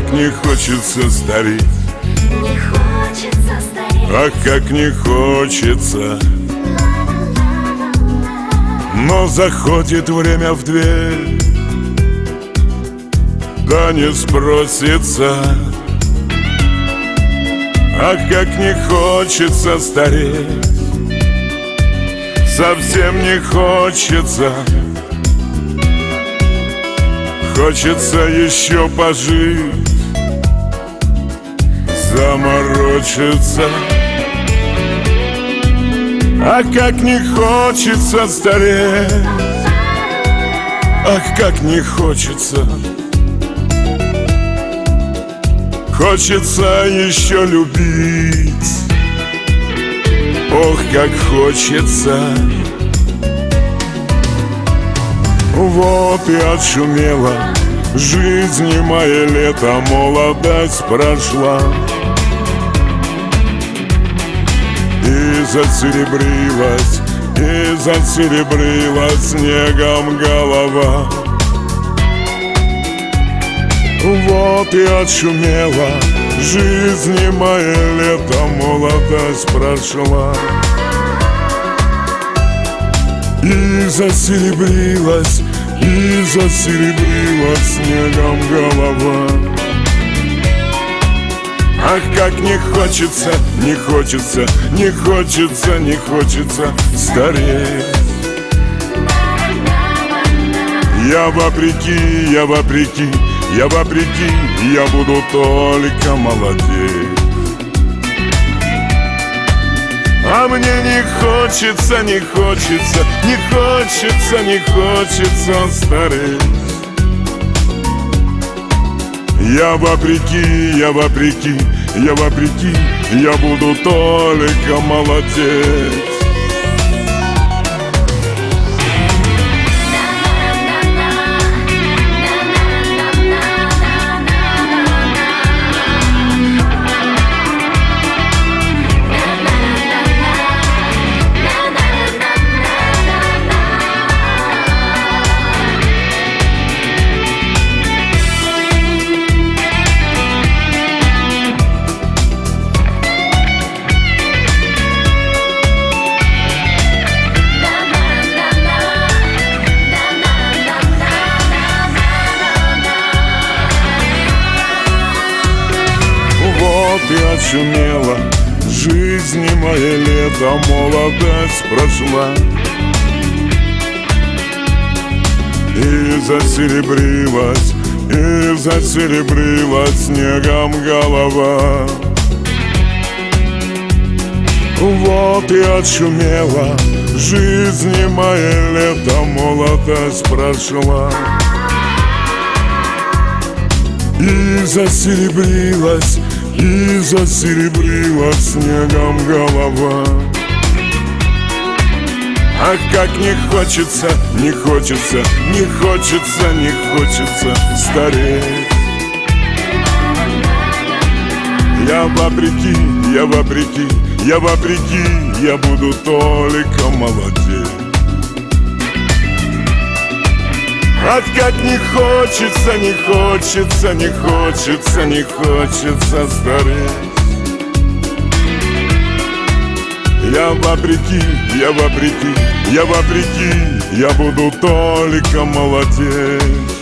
как не хочется стареть, не хочется стареть. ах, как не хочется. Но заходит время в дверь, да не спросится. Ах, как не хочется стареть, совсем не хочется. Хочется еще пожить, заморочиться. Ах, как не хочется стареть, ах, как не хочется. Хочется еще любить, ох, как хочется. Вот и отшумела жизнь и моя лето, молодость прошла. И засеребрилась снегом голова. Вот и отшумела жизнь и моя лето, молодость прошла. И засеребрилась снегом голова. Ах, как не хочется, не хочется, не хочется, не хочется стареть. Я вопреки, я вопреки, я вопреки, я буду только молодеть. А мне не хочется, не хочется, не хочется, не хочется стареть. Я вопреки, я вопреки, я вопреки, я буду только молодеть. Вот и отшумела жизнь и моя лето, молодость прошла. И засеребрилась снегом голова. Вот и отшумела жизнь и моя лето, молодость прошла. И засеребрилась снегом голова. Ах, как не хочется, не хочется, не хочется, не хочется стареть. Я вопреки, я вопреки, я вопреки, я буду только молодеть. Ах, как не хочется, не хочется, не хочется, не хочется стареть. Я вопреки, я вопреки, я вопреки, я буду только молодеть.